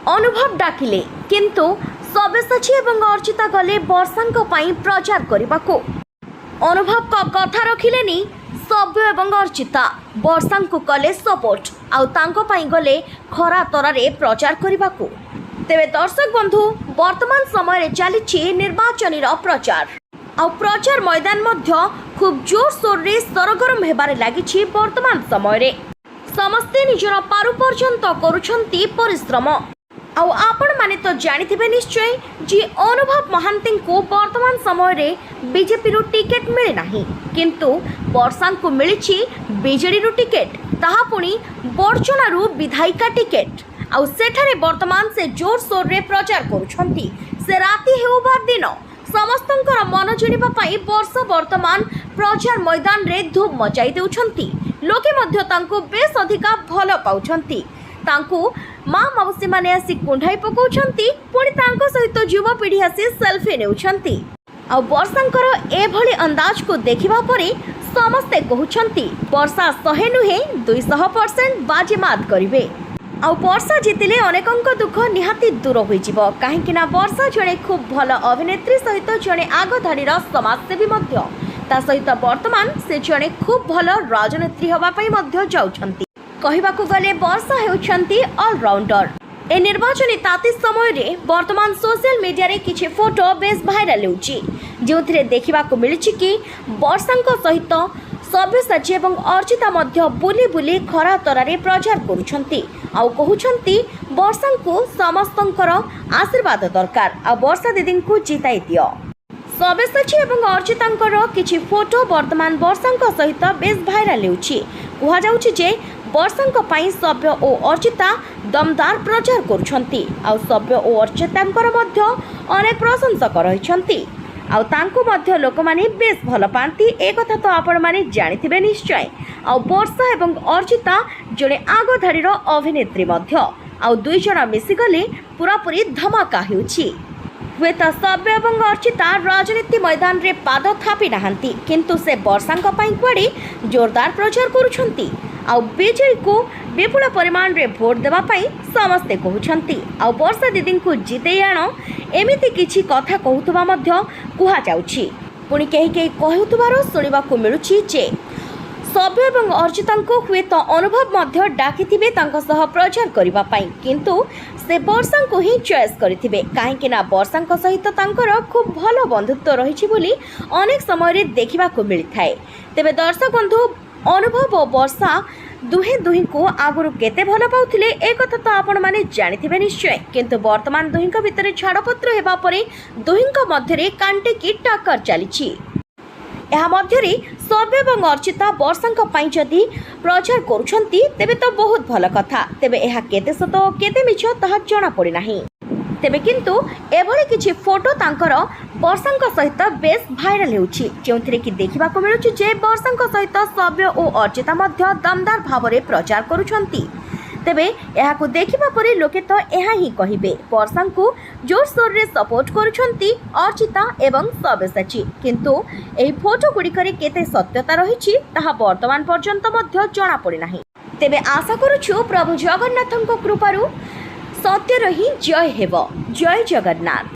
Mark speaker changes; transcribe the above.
Speaker 1: अनुभव डाकिले किंतु सब्यसाची एवं अर्चिता गले वर्षांक पई प्रचार करने को। अनुभव का कथा रखिलेनी सभ्य एवं अर्चिता वर्षांक कले सपोर्ट आउ गले खरा तरारे प्रचार करने को। तेरे दर्शक बंधु वर्तमान समय चली निर्वाचन प्रचार आउ प्रचार मैदान मध्य खूब जोरसोर रे सरगरम हेबारे लागिछि। वर्तमान समय रे समस्ते निजर पारु पर्यंत करुछंती परिश्रम आउ आपण माने तो जानिथिबे निश्चय जे अनुभव महांती को वर्तमान समय रे बीजेपी रु टिकेट मिले नाही किंतु वर्षा को मिलिछि बीजेडी रु टिकेट ताहा पुणी बर्चना रु विधायिका टिकेट आउ सेठारे वर्तमान से जोरसोर रे प्रचार करुछंती। से राति हेउ वा दिन समस्तंकर मन जिणिबा पई वर्ष वर्तमान प्रचार मैदान रे धूम मचाई देउछंती। लोके मध्य तांको बेस अधिका भल पाउछंती। तांको माँ मौसी माने आसी कुंढाई पकाउछंती पुणी तांको सहित युवपीढ़ी आसी सेल्फी नेउछंती। आ वर्षांकर एभली अंदाज को देखिबा परे समस्ते कहउछंती वर्षा 100 नुहे 200% बाजीमात करिवे। आ वर्षा जितिले अनेकंक दुख निहाती दूर होई जिवो काहेकि ना वर्षा जणे खूब भल अभिनेत्री सहित जणे आग धाड़ीर समाजसेवी मध्य ता सहित वर्तमान से जणे खूब भल राजनेत्री हवा पई मध्य जाउछंती। कहिबाकू गले वर्षा हेउछंती ऑलराउंडर। ए निर्वाचन ताती समय रे वर्तमान सोशल मीडिया रे किछि फोटो बेस भाइराल होउची जोथिरे देखिबाकू मिलिछि कि वर्षांक सहित सब्यसाची एवं अर्चिता मध्य बुली बुली खरा तरारे प्रचार करुछंती आउ कहउछंती वर्षांकू समस्तंकर आशीर्वाद दरकार आ वर्षा दीदी को जिताई दियो। सब्यसाची एवं अर्चितांकर किछि फोटो वर्तमान वर्षांक सहित बेस भाइराल होउची। कुहा जाउची जे वर्षांक पई सभ्य और अर्चिता दमदार प्रचार करुछंती आउ सभ्य और अर्चितांकर मध्य अनेक प्रशंसक रहिछंती आउ तांको मध्य लोक माने बेस भल पांती। ए कथा तो आपण माने जानिथिबे निश्चय। आउ वर्षा एवं अर्चिता जणे आगो धाड़ीर अभिनेत्री मध्य आउ दुई जण मिसी गले पूरापूरी धमाका हेउची। हुएत सभ्य एवं अर्चिता राजनीति मैदान रे पाद थापी नाहंती किंतु से वर्षांक पई कुआडे जोरदार प्रचार करुछंती आउ बीजेपी को विपुल परिमाण रे भोट देवा पई समस्ते कहउछंती आउ वर्षा दीदी को जिते आण एमिति किछि कथा कहउतबा मध्य कुहा जाउछि। पुणी केही केही कहउतबार सुनिबा को मिलुछि जे सभ्य एवं अर्चिता को हुए तो अनुभव मध्य डाकिथिबे तांको सह प्रचार करिबा पई किंतु से वर्षा को ही चॉइस करिथिबे काहेकि ना वर्षा सहित तांकर खूब भल बंधुत्व रहिछि बोली अनेक समय रे देखिबा को मिलिथाय। तेबे दर्शक बंधु अनुभव और वर्षा दुही को आगुरु केते भल पाउथिले ए कथा तो आपण माने जानिथिबे निश्चय किंतु वर्तमान दुहींक भितरे छाड़पत्र हेबा परे दुहींक मध्य रे कांटे की टक्कर चलीछि। एहा मध्य रे सभ्य एवं अर्चिता वर्षांक पई जदि प्रचार करुछंती तेबे तो बहुत भल कथा। तेबे एहा केते सत केते मिछ ताहा जणा पड़े नाही। तेबे किंतु एभली किछि फोटो तांकर वर्षांक सहित बेस भाइराल होउछि जोंथिरे कि देखिबा को मिलुछि जे वर्षांक सहित सभ्य और अर्चिता मध्य दमदार भावरे प्रचार करुछंती। तेबे एहाकू देखिबा परे लोके तो एहा ही कहिबे वर्षांकू जोरसोर रे सपोर्ट करुछंती अर्चिता एवं सब्यसाची किंतु एही फोटो गुड़िकरे केते सत्यता रहिछि ताहा वर्तमान पर्यंत मध्य जणा पड़े नाही। तेबे आशा करूछु प्रभु जगन्नाथଙ୍କ कृपारु सत्य रही जय हेब। जय जगन्नाथ।